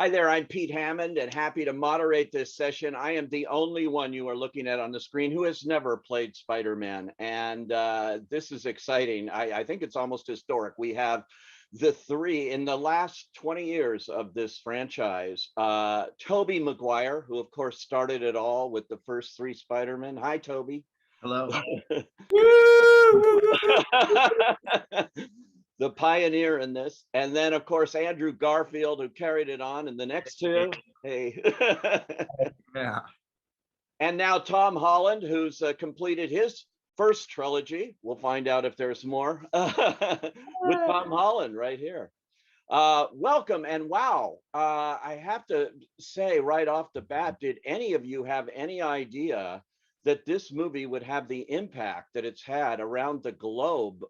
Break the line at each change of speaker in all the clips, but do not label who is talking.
Hi there, I'm Pete Hammond and happy to moderate this session. I am the only one you are looking at on the screen who has never played Spider-Man. And this is exciting. I think it's almost historic. We have the three in the last 20 years of this franchise. Tobey Maguire, who of course started it all with the first three Spider-Men. Hi, Tobey.
Hello.
The pioneer in this, and then of course Andrew Garfield, who carried it on in the next two. Hey.
Yeah.
And now Tom Holland, who's completed his first trilogy. We'll find out if there's more with Tom Holland right here. Welcome, and wow, I have to say right off the bat, did any of you have any idea that this movie would have the impact that it's had around the globe,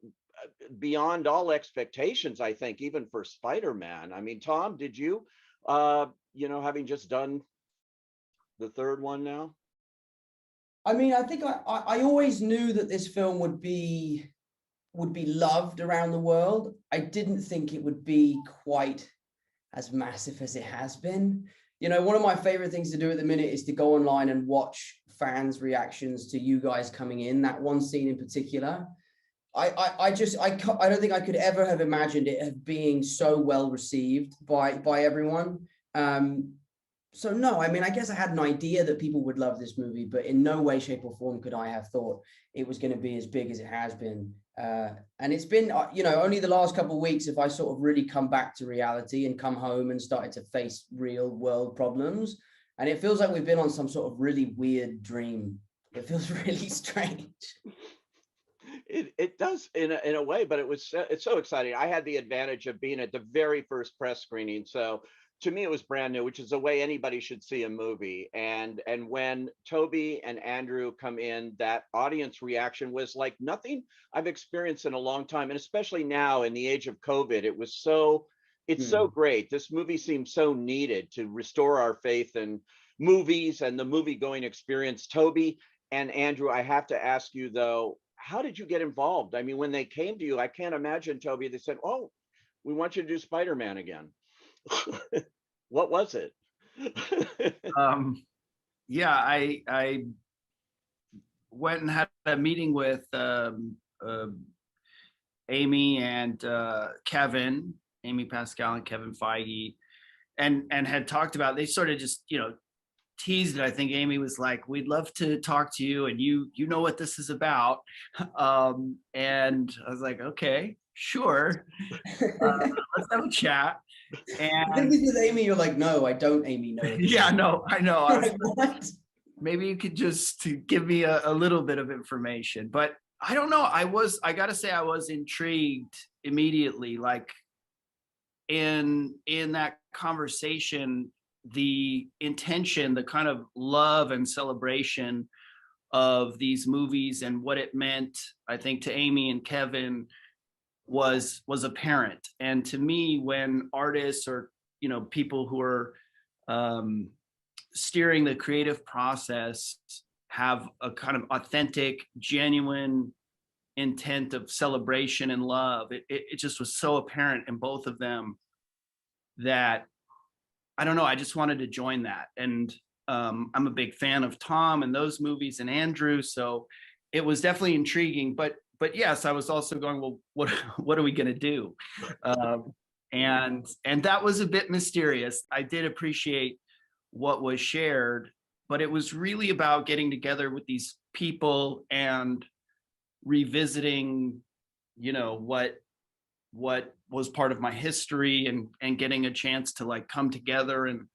beyond all expectations, I think, even for Spider-Man? I mean, Tom, did you, having just done the third one now?
I mean, I think I always knew that this film would be loved around the world. I didn't think it would be quite as massive as it has been. You know, one of my favorite things to do at the minute is to go online and watch fans' reactions to you guys coming in. That one scene in particular, I don't think I could ever have imagined it being so well received by everyone. So no, I mean, I guess I had an idea that people would love this movie, but in no way, shape, or form could I have thought it was going to be as big as it has been. And it's been, only the last couple of weeks, if I sort of really come back to reality and come home and started to face real world problems. And it feels like we've been on some sort of really weird dream. It feels really strange.
It does in a way, but it's so exciting. I had the advantage of being at the very first press screening, so to me it was brand new, which is the way anybody should see a movie. And when Tobey and Andrew come in, that audience reaction was like nothing I've experienced in a long time, and especially now in the age of COVID, it's so great. This movie seems so needed to restore our faith in movies and the movie going experience. Tobey and Andrew, I have to ask you though, how did you get involved? I mean, when they came to you, I can't imagine, Tobey, they said, "Oh, we want you to do Spider-Man again." What was it?
Yeah, I went and had a meeting with Amy and Kevin, Amy Pascal and Kevin Feige, and had talked about, they sort of just, teased it. I think Amy was like, "We'd love to talk to you, and you know what this is about." And I was like, "Okay, sure, let's have a chat." And
I think with Amy, you're like, "No, I don't, Amy, know."
Yeah, no, I know. I was
What?
Maybe you could just give me a little bit of information, but I don't know. I gotta say, I was intrigued immediately. Like in that conversation, the intention, the kind of love and celebration of these movies and what it meant, I think, to Amy and Kevin was apparent. And to me, when artists or people who are steering the creative process have a kind of authentic, genuine intent of celebration and love, it just was so apparent in both of them that, I don't know, I just wanted to join that. And I'm a big fan of Tom and those movies and Andrew, so it was definitely intriguing. But yes, I was also going, well, what are we going to do? And that was a bit mysterious. I did appreciate what was shared, but it was really about getting together with these people and revisiting, what was part of my history, and getting a chance to like come together. And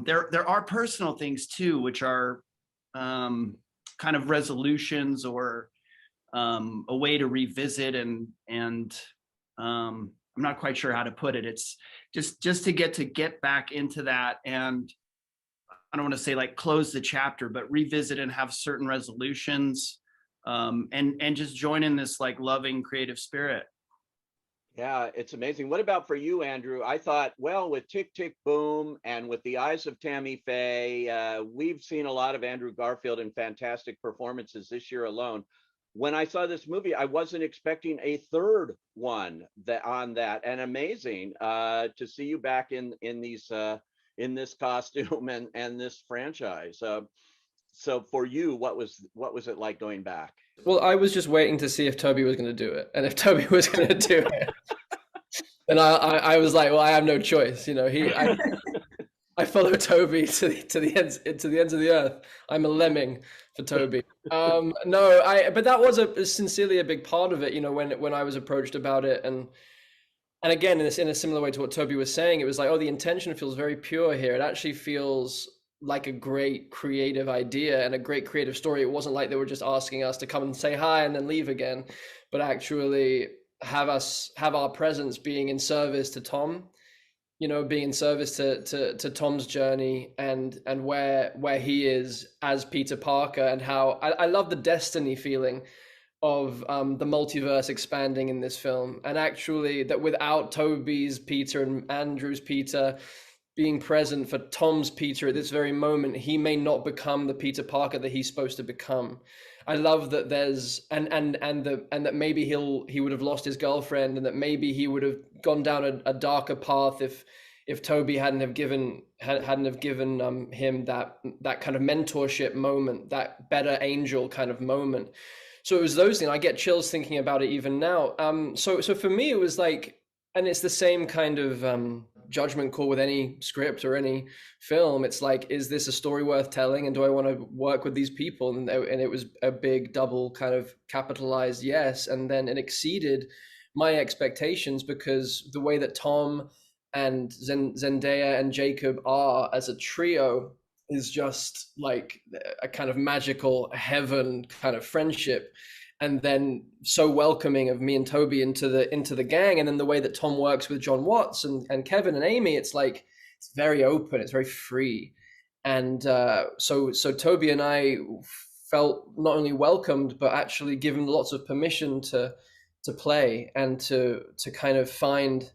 there are personal things too, which are kind of resolutions or a way to revisit, and I'm not quite sure how to put it. It's just to get back into that, and I don't want to say like close the chapter, but revisit and have certain resolutions, and just join in this like loving creative spirit.
Yeah, it's amazing. What about for you, Andrew? I thought, well, with Tick, Tick, Boom and with the eyes of Tammy Faye, we've seen a lot of Andrew Garfield in fantastic performances this year alone. when I saw this movie, I wasn't expecting a third one on that, and amazing to see you back in these in this costume and this franchise. So for you, what was it like going back?
Well, I was just waiting to see if Tobey was going to do it, and if Tobey was going to do it, and I was like, well, I have no choice. You know, I follow Tobey to the ends of the earth. I'm a lemming for Tobey. But that was sincerely a big part of it. You know, when I was approached about it, and again, in a similar way to what Tobey was saying, it was like, oh, the intention feels very pure here. It actually feels like a great creative idea and a great creative story. It wasn't like they were just asking us to come and say hi and then leave again, but actually have our presence being in service to Tom, you know, being in service to Tom's journey and where he is as Peter Parker, and how I love the destiny feeling of the multiverse expanding in this film, and actually that without Tobey's Peter and Andrew's Peter being present for Tom's Peter at this very moment, he may not become the Peter Parker that he's supposed to become. I love that there's and that maybe he would have lost his girlfriend, and that maybe he would have gone down a darker path if Tobey hadn't have given him that kind of mentorship moment, that better angel kind of moment. So it was those things. I get chills thinking about it even now. So for me, it was like, and it's the same kind of judgment call with any script or any film. It's like, is this a story worth telling, and do I want to work with these people? And it was a big double kind of capitalized yes, and then it exceeded my expectations, because the way that Tom and Zendaya and Jacob are as a trio is just like a kind of magical heaven kind of friendship, and then so welcoming of me and Tobey into the gang. And then the way that Tom works with John Watts and Kevin and Amy, it's like, it's very open, it's very free. And so Tobey and I felt not only welcomed, but actually given lots of permission to play and to kind of find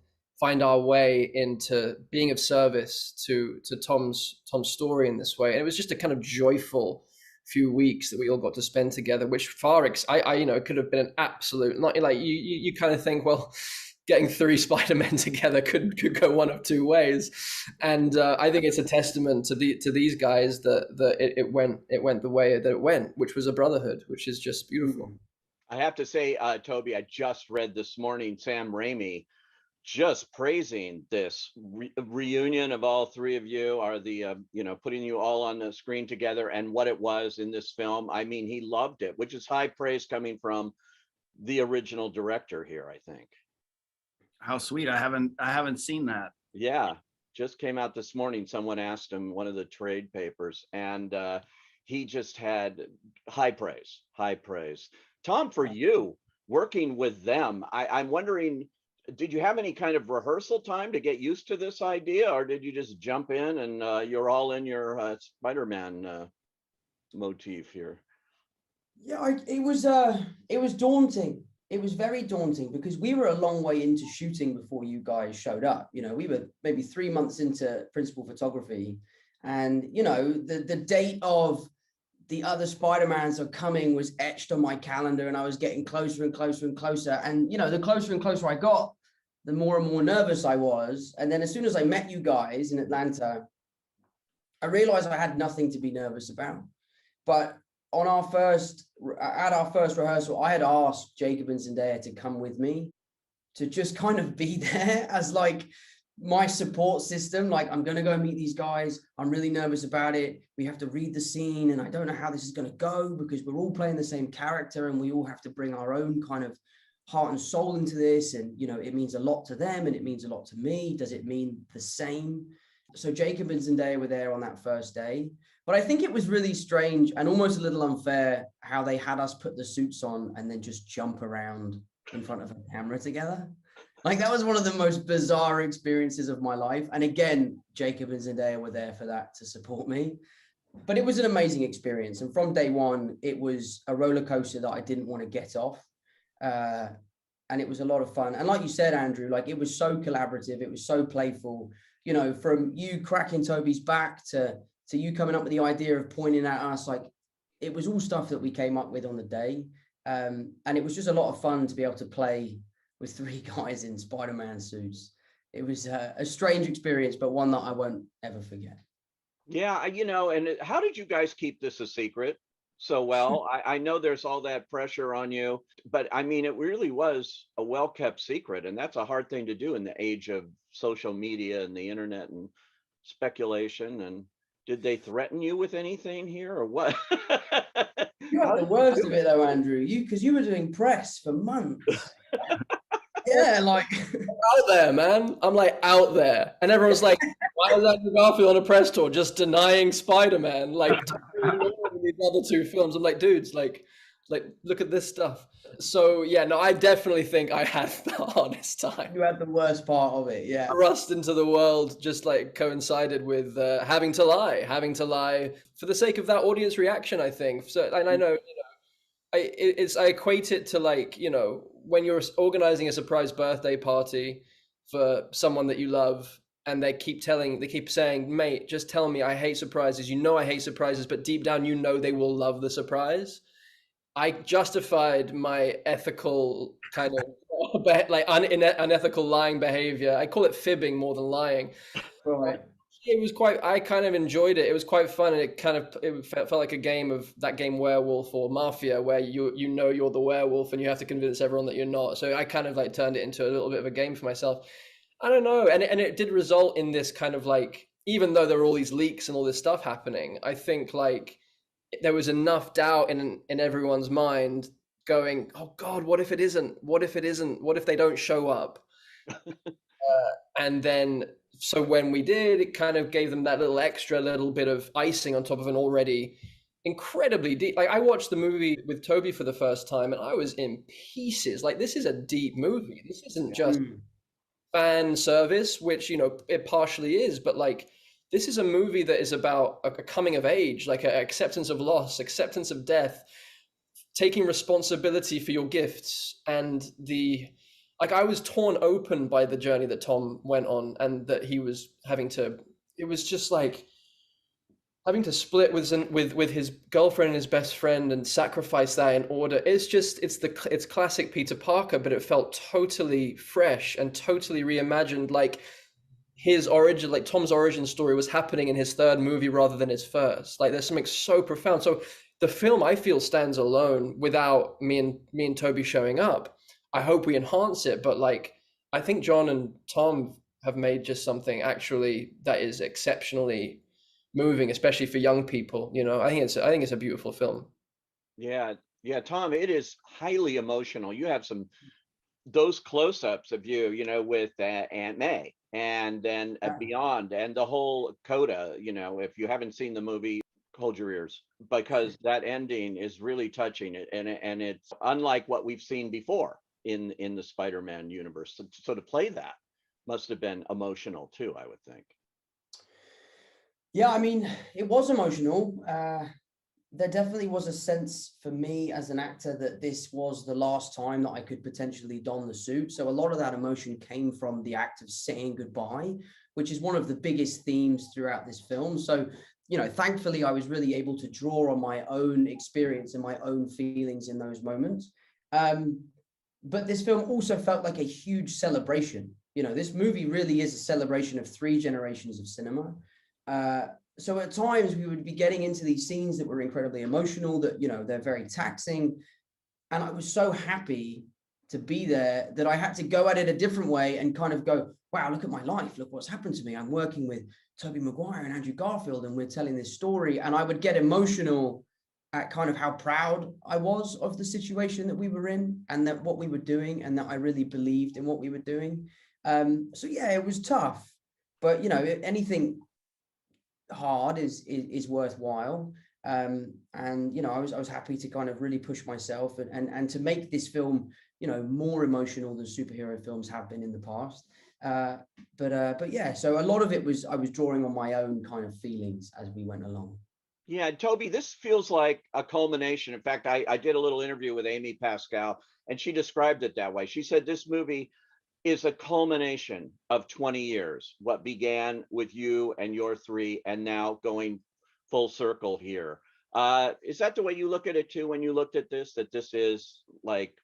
our way into being of service to Tom's story in this way. And it was just a kind of joyful few weeks that we all got to spend together, which it could have been an absolute, not like you kind of think, well, getting 3 Spider-Men together could go one of 2 ways. And I think it's a testament to these guys that it went the way that it went, which was a brotherhood, which is just beautiful.
I have to say, Tobey, I just read this morning Sam Raimi just praising this reunion of all 3 of you, are the putting you all on the screen together, and what it was in this film. I mean, he loved it, which is high praise coming from the original director here, I think.
How sweet. I haven't seen that.
Yeah, just came out this morning. Someone asked him, one of the trade papers, and he just had high praise. Tom, for you working with them, I'm wondering, did you have any kind of rehearsal time to get used to this idea, or did you just jump in and you're all in your Spider-Man motif here?
Yeah, it was daunting. It was very daunting, because we were a long way into shooting before you guys showed up. You know, we were maybe 3 months into principal photography, and you know, the date of the other Spider-Mans are coming was etched on my calendar, and I was getting closer and closer and closer. And, you know, the closer and closer I got, the more and more nervous I was. And then as soon as I met you guys in Atlanta, I realized I had nothing to be nervous about. But at our first rehearsal, I had asked Jacob and Zendaya to come with me, to just kind of be there as like my support system. Like, I'm going to go meet these guys. I'm really nervous about it. We have to read the scene, and I don't know how this is going to go, because we're all playing the same character, and we all have to bring our own kind of heart and soul into this. And, you know, it means a lot to them and it means a lot to me. Does it mean the same? So Jacob and Zendaya were there on that first day. But I think it was really strange and almost a little unfair how they had us put the suits on and then just jump around in front of a camera together. Like, that was one of the most bizarre experiences of my life. And again, Jacob and Zendaya were there for that, to support me. But it was an amazing experience. And from day one, it was a roller coaster that I didn't want to get off. And it was a lot of fun. And like you said, Andrew, like, it was so collaborative. It was so playful, you know, from you cracking Tobey's back to you coming up with the idea of pointing at us. Like, it was all stuff that we came up with on the day. And it was just a lot of fun to be able to play with 3 guys in Spider-Man suits. It was a strange experience, but one that I won't ever forget.
Yeah, and how did you guys keep this a secret so well? I know there's all that pressure on you, but I mean, it really was a well-kept secret, and that's a hard thing to do in the age of social media and the internet and speculation. And did they threaten you with anything here or what?
You
How
had the
did you
worst
do
of
it?
it though, Andrew. Because you were doing press for months. Yeah, like
Out there, man. I'm like out there, and everyone's like, "Why is Andrew Garfield on a press tour just denying Spider-Man? Like these other 2 films." I'm like, dudes, like look at this stuff. So yeah, no, I definitely think I had the hardest time.
you had the worst part of it. Yeah.
Thrust into the world just like coincided with having to lie for the sake of that audience reaction, I think. So, and I know, I equate it to like, when you're organizing a surprise birthday party for someone that you love, and they keep saying, "Mate, just tell me, I hate surprises. I hate surprises," but deep down, they will love the surprise. I justified my ethical kind of like unethical lying behavior. I call it fibbing more than lying.
Right.
It was I kind of enjoyed it. It was quite fun, and it felt like a game of that game Werewolf or Mafia, where you're the werewolf and you have to convince everyone that you're not. So I kind of like turned it into a little bit of a game for myself. I don't know, and it did result in this kind of like, even though there were all these leaks and all this stuff happening, I think like there was enough doubt in everyone's mind going, "Oh God, what if it isn't? What if it isn't? What if they don't show up?" And then, so when we did, it kind of gave them that little bit of icing on top of an already incredibly deep. Like I watched the movie with Toby for the first time, and I was in pieces. Like this is a deep movie. This isn't just fan service, which it partially is, but like this is a movie that is about a coming of age, like an acceptance of loss, acceptance of death, taking responsibility for your gifts, and like I was torn open by the journey that Tom went on, and that he was having to. It was just like having to split with his girlfriend and his best friend and sacrifice that in order. It's classic Peter Parker, but it felt totally fresh and totally reimagined. Like his origin, like Tom's origin story was happening in his 3rd movie rather than his first. Like there's something so profound. So the film, I feel, stands alone without me and Toby showing up. I hope we enhance it, but like I think John and Tom have made just something actually that is exceptionally moving, especially for young people. I think it's a beautiful film.
Yeah, yeah, Tom, it is highly emotional. You have those close-ups of you, with Aunt May, and then beyond, and the whole coda. If you haven't seen the movie, hold your ears, because that ending is really touching. And it's unlike what we've seen before in the Spider-Man universe. So to play that must have been emotional too, I would think.
Yeah, I mean, it was emotional. There definitely was a sense for me as an actor that this was the last time that I could potentially don the suit. So a lot of that emotion came from the act of saying goodbye, which is one of the biggest themes throughout this film. So, thankfully, I was really able to draw on my own experience and my own feelings in those moments. But this film also felt like a huge celebration. This movie really is a celebration of 3 generations of cinema. So at times we would be getting into these scenes that were incredibly emotional, that, they're very taxing. And I was so happy to be there that I had to go at it a different way and kind of go, wow, look at my life. Look what's happened to me. I'm working with Tobey Maguire and Andrew Garfield, and we're telling this story. And I would get emotional at kind of how proud I was of the situation that we were in, and that what we were doing, and that I really believed in what we were doing. So yeah, it was tough, but anything hard is worthwhile. And I was happy to kind of really push myself and to make this film more emotional than superhero films have been in the past. But yeah, so a lot of it was I was drawing on my own kind of feelings as we went along.
Yeah, Toby, this feels like a culmination. In fact, I did a little interview with Amy Pascal, and she described it that way. She said this movie is a culmination of 20 years, what began with you and your 3, and now going full circle here. Is that the way you look at it too when you looked at this, that this is like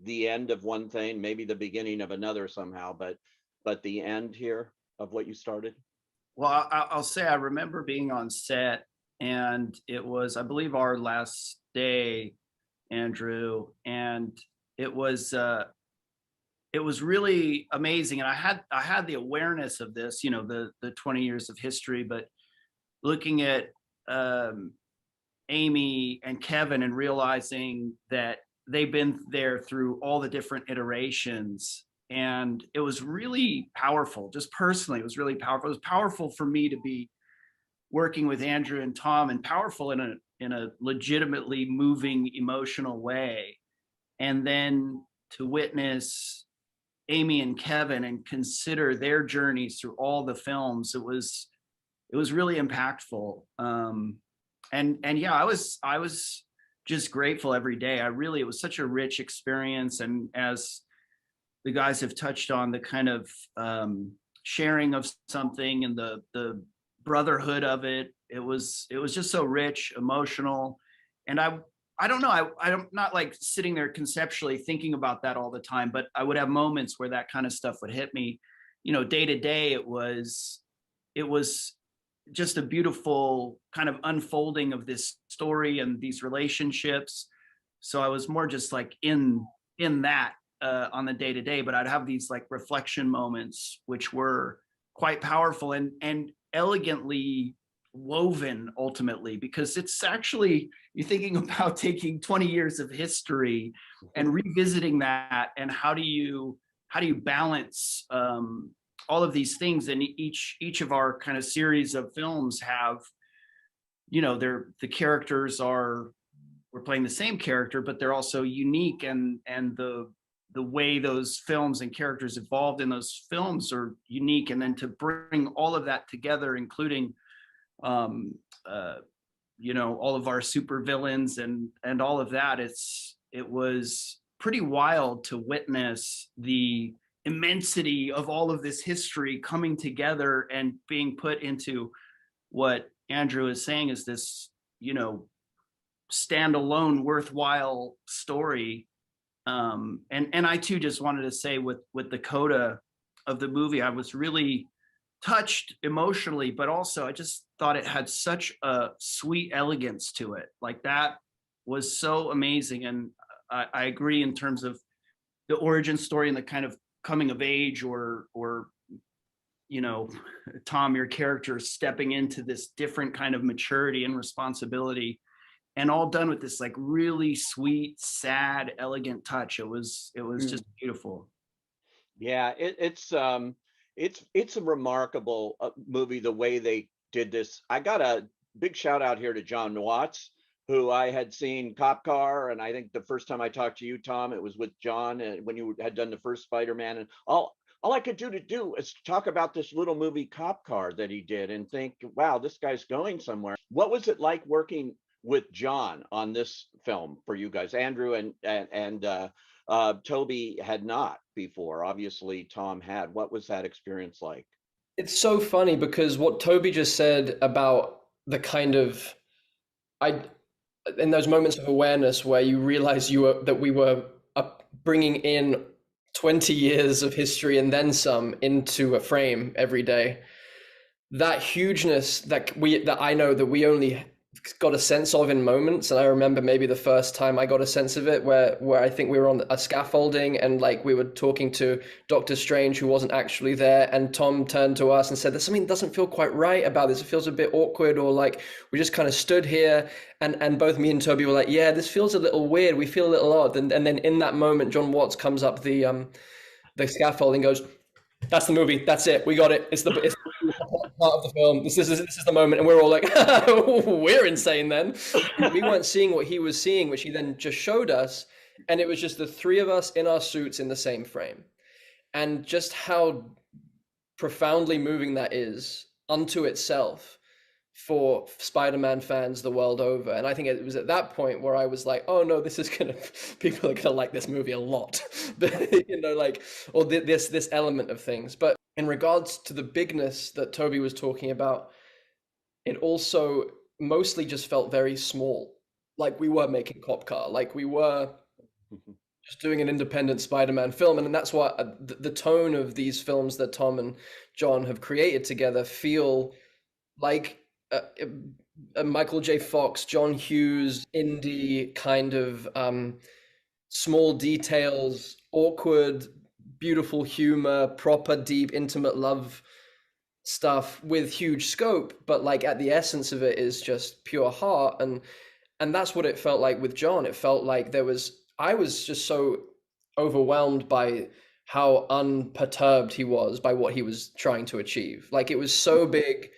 the end of one thing, maybe the beginning of another somehow, but the end here of what you started?
Well, I'll say I remember being on set, and it was, I believe, our last day, Andrew, and it was really amazing. And I had the awareness of this, you know, the 20 years of history, but looking at Amy and Kevin and realizing that they've been there through all the different iterations. And it was really powerful, just personally, it was really powerful. It was powerful for me to be working with Andrew and Tom, and powerful in a legitimately moving, emotional way. And then to witness Amy and Kevin and consider their journeys through all the films, it was really impactful. And yeah, I was just grateful every day. It was such a rich experience. And as the guys have touched on, the kind of sharing of something and the brotherhood of it, it was just so rich, emotional. And I don't know, I'm not like sitting there conceptually thinking about that all the time, but I would have moments where that kind of stuff would hit me. You know, day to day, it was just a beautiful kind of unfolding of this story and these relationships. So I was more just like in that on the day to day, but I'd have these like reflection moments, which were quite powerful and elegantly woven ultimately, because it's actually, you're thinking about taking 20 years of history and revisiting that, and how do you balance all of these things. And each of our kind of series of films have, you know, the characters we're playing the same character, but they're also unique, and the way those films and characters evolved in those films are unique. And then to bring all of that together, including you know, all of our super villains and all of that, it was pretty wild to witness the immensity of all of this history coming together and being put into what Andrew is saying is this, you know, standalone worthwhile story. And I too just wanted to say with the coda of the movie, I was really touched emotionally, but also I just thought it had such a sweet elegance to it. Like, that was so amazing. And I agree in terms of the origin story and the kind of coming of age, or you know, Tom, your character stepping into this different kind of maturity and responsibility, and all done with this like really sweet, sad, elegant touch. It was just beautiful.
Yeah, it's a remarkable movie the way they did this. I got a big shout out here to John Watts, who I had seen Cop Car, and I think the first time I talked to you, Tom, it was with John, and when you had done the first Spider-Man, and all I could do is talk about this little movie Cop Car that he did and think, wow, this guy's going somewhere. What was it like working with John on this film for you guys? Andrew and Tobey had not before. Obviously, Tom had. What was that experience like?
It's so funny because what Toby just said about the kind of, in those moments of awareness where you realize that we were bringing in 20 years of history and then some into a frame every day. That hugeness that I know that we only got a sense of in moments. And I remember maybe the first time I got a sense of it where I think we were on a scaffolding and like we were talking to Doctor Strange, who wasn't actually there, and Tom turned to us and said, there's something that doesn't feel quite right about this. It feels a bit awkward, or like we just kind of stood here and both me and Toby were like, yeah, this feels a little weird. We feel a little odd. And then in that moment, John Watts comes up the scaffolding, goes, that's the movie. That's it. We got it. It's part of the film. This is the moment. And we're all like, we're insane then. We weren't seeing what he was seeing, which he then just showed us. And it was just the three of us in our suits in the same frame. And just how profoundly moving that is unto itself for Spider-Man fans the world over. And I think it was at that point where I was like, oh no, people are gonna like this movie a lot. You know, like, or this element of things. But in regards to the bigness that Toby was talking about, it also mostly just felt very small, like we were making Cop Car, like we were just doing an independent Spider-Man film. And that's why the tone of these films that Tom and John have created together feel like a Michael J. Fox, John Hughes, indie kind of small details, awkward, beautiful humor, proper, deep, intimate love stuff with huge scope, but like at the essence of it is just pure heart. And that's what it felt like with John. It felt like I was just so overwhelmed by how unperturbed he was by what he was trying to achieve. Like it was so big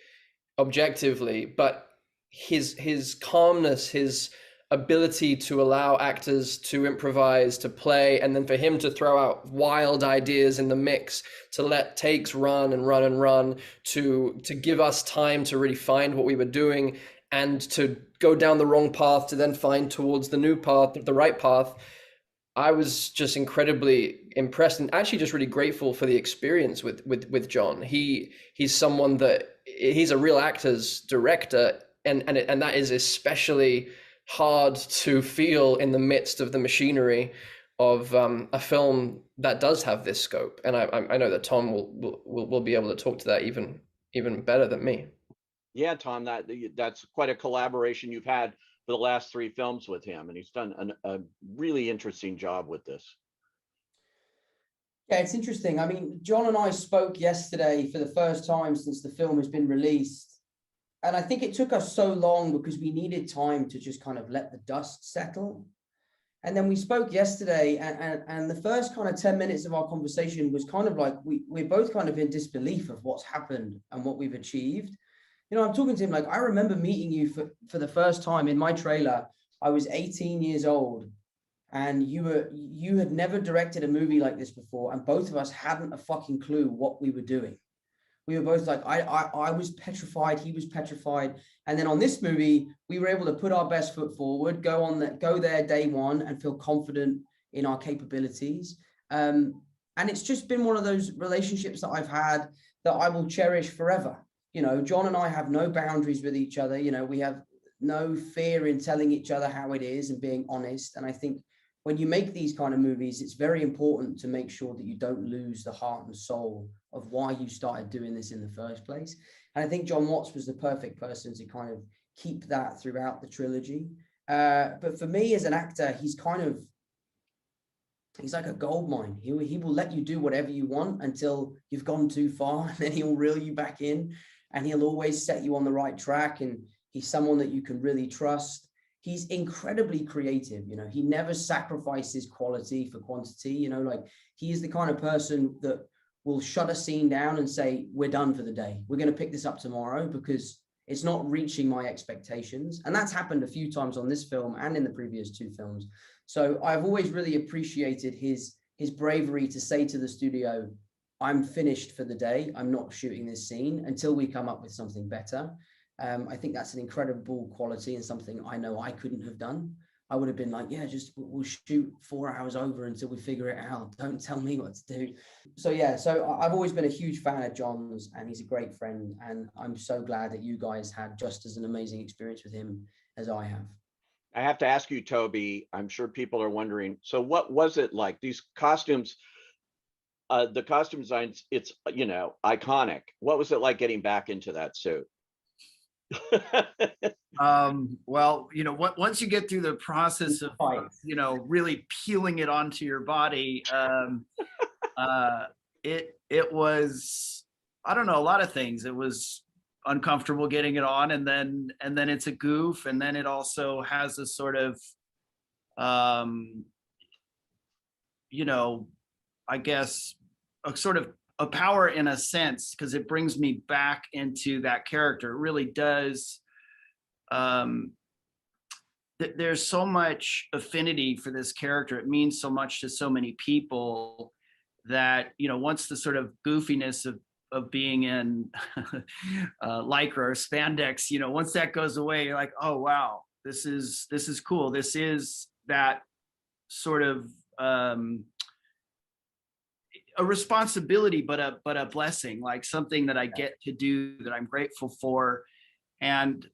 objectively, but his calmness, his ability to allow actors to improvise, to play, and then for him to throw out wild ideas in the mix, to let takes run and run and run, to give us time to really find what we were doing, and to go down the wrong path to then find towards the new path, the right path. I was just incredibly impressed and actually just really grateful for the experience with John. He's someone that he's a real actor's director, and that is especially hard to feel in the midst of the machinery of a film that does have this scope. And I know that Tom will be able to talk to that even better than me.
Yeah, Tom, that's quite a collaboration you've had for the last 3 films with him, and he's done a really interesting job with this.
Yeah, it's interesting. I mean, John and I spoke yesterday for the first time since the film has been released. And I think it took us so long because we needed time to just kind of let the dust settle. And then we spoke yesterday, and the first kind of 10 minutes of our conversation was kind of like we're both kind of in disbelief of what's happened and what we've achieved. You know, I'm talking to him like, I remember meeting you for the first time in my trailer. I was 18 years old, and you had never directed a movie like this before, and both of us hadn't a fucking clue what we were doing. We were both like, I was petrified, he was petrified. And then on this movie, we were able to put our best foot forward, go there day one and feel confident in our capabilities. And it's just been one of those relationships that I've had that I will cherish forever. You know, John and I have no boundaries with each other. You know, we have no fear in telling each other how it is and being honest. And I think when you make these kind of movies, it's very important to make sure that you don't lose the heart and soul of why you started doing this in the first place. And I think John Watts was the perfect person to kind of keep that throughout the trilogy. But for me as an actor, he's like a gold mine. He will let you do whatever you want until you've gone too far, and then he'll reel you back in, and he'll always set you on the right track. And he's someone that you can really trust. He's incredibly creative. You know, he never sacrifices quality for quantity. You know, like he is the kind of person that will shut a scene down and say, we're done for the day. We're going to pick this up tomorrow because it's not reaching my expectations. And that's happened a few times on this film and in the previous 2 films. So I've always really appreciated his bravery to say to the studio, I'm finished for the day. I'm not shooting this scene until we come up with something better. I think that's an incredible quality and something I know I couldn't have done. I would have been like, yeah, just we'll shoot 4 hours over until we figure it out. Don't tell me what to do. So yeah, so I've always been a huge fan of John's, and he's a great friend. And I'm so glad that you guys had just as an amazing experience with him as I have.
I have to ask you, Toby, I'm sure people are wondering, so what was it like? These costumes, the costume designs, it's, you know, iconic. What was it like getting back into that suit?
Well, you know, once you get through the process of, you know, really peeling it onto your body, it was, I don't know, a lot of things. It was uncomfortable getting it on, and then it's a goof, and then it also has a sort of, you know, I guess a sort of a power in a sense, because it brings me back into that character. It really does. There's so much affinity for this character. It means so much to so many people that, you know, once the sort of goofiness of being in lycra or spandex, you know, once that goes away, you're like, oh wow, this is cool. This is that sort of a responsibility, but a blessing, like something that I get to do that I'm grateful for. And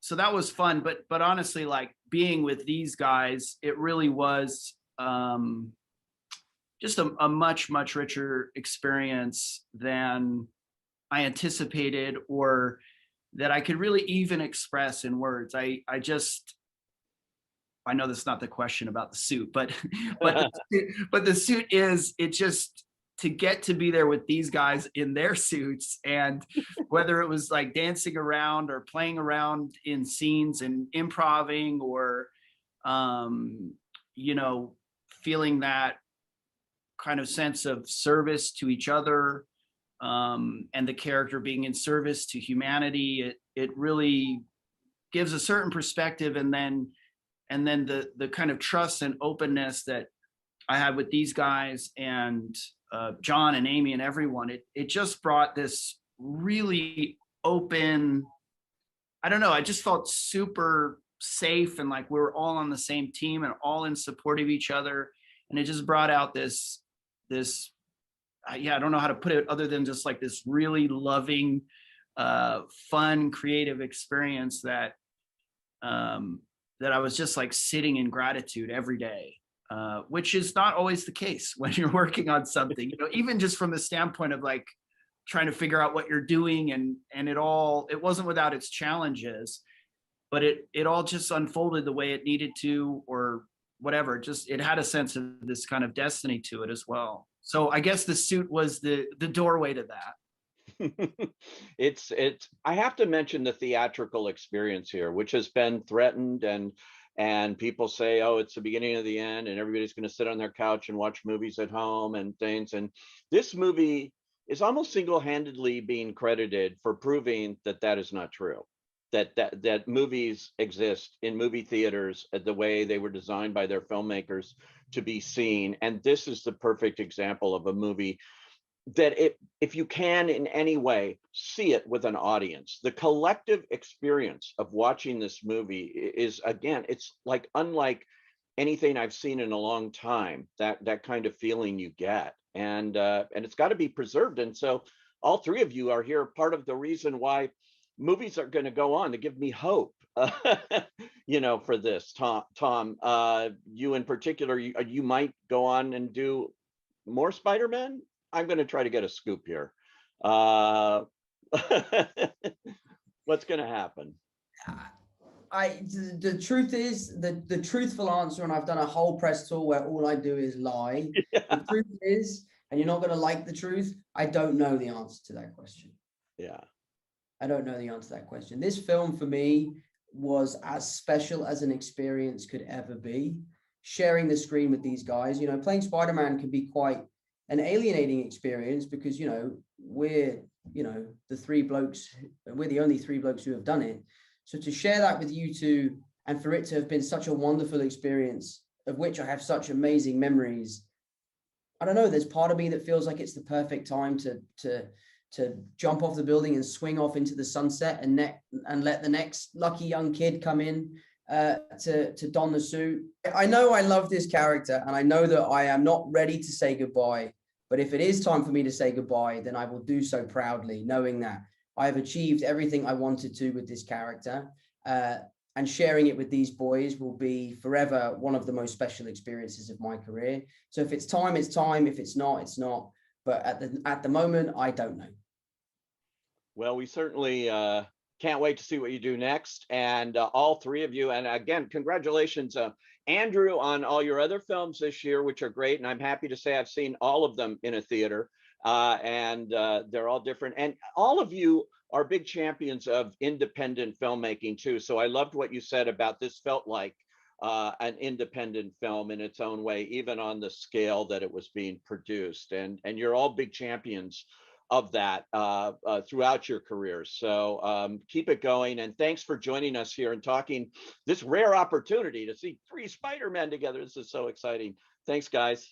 so that was fun, but honestly, like being with these guys, it really was just a much richer experience than I anticipated, or that I could really even express in words. I know that's not the question about the suit, but the suit is, it just, to get to be there with these guys in their suits, and whether it was like dancing around or playing around in scenes and improving, or you know, feeling that kind of sense of service to each other, and the character being in service to humanity, it really gives a certain perspective. And then the kind of trust and openness that I had with these guys, and John and Amy and everyone, it just brought this really open, I don't know, I just felt super safe, and like we were all on the same team and all in support of each other. And it just brought out this yeah, I don't know how to put it other than just like this really loving, fun, creative experience that I was just like sitting in gratitude every day, which is not always the case when you're working on something, you know, even just from the standpoint of like trying to figure out what you're doing, and it wasn't without its challenges, but it all just unfolded the way it needed to, or whatever. Just, it had a sense of this kind of destiny to it as well. So I guess the suit was the doorway to that.
It's I have to mention the theatrical experience here, which has been threatened, and people say, oh, it's the beginning of the end and everybody's going to sit on their couch and watch movies at home and things. And this movie is almost single-handedly being credited for proving that that is not true. That movies exist in movie theaters the way they were designed by their filmmakers to be seen. And this is the perfect example of a movie that if you can in any way see it with an audience, the collective experience of watching this movie is, again, it's like unlike anything I've seen in a long time, that kind of feeling you get. And it's got to be preserved. And so all three of you are here, part of the reason why movies are going to go on, to give me hope, you know, for this. Tom, you in particular, you might go on and do more Spider-Man. I'm going to try to get a scoop here. What's going to happen?
The truth is, the truthful answer, and I've done a whole press tour where all I do is lie. Yeah. The truth is, and you're not going to like the truth, I don't know the answer to that question.
Yeah.
I don't know the answer to that question. This film for me was as special as an experience could ever be. Sharing the screen with these guys, you know, playing Spider-Man can be quite an alienating experience because, you know, we're the only three blokes who have done it. So to share that with you two, and for it to have been such a wonderful experience, of which I have such amazing memories, I don't know, there's part of me that feels like it's the perfect time to jump off the building and swing off into the sunset and let the next lucky young kid come in to don the suit. I know I love this character, and I know that I am not ready to say goodbye, but if it is time for me to say goodbye, then I will do so proudly, knowing that I have achieved everything I wanted to with this character, and sharing it with these boys will be forever one of the most special experiences of my career. So if it's time, it's time. If it's not, it's not. But at the moment, I don't know.
Well, we certainly can't wait to see what you do next. And all three of you, and again, congratulations, Andrew, on all your other films this year, which are great. And I'm happy to say I've seen all of them in a theater, and they're all different. And all of you are big champions of independent filmmaking too. So I loved what you said about this felt like an independent film in its own way, even on the scale that it was being produced. And you're all big champions of that throughout your careers. So keep it going. And thanks for joining us here and talking this rare opportunity to see three Spider-Men together. This is so exciting. Thanks, guys.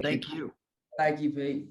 Thank you.
Thank you, Pete.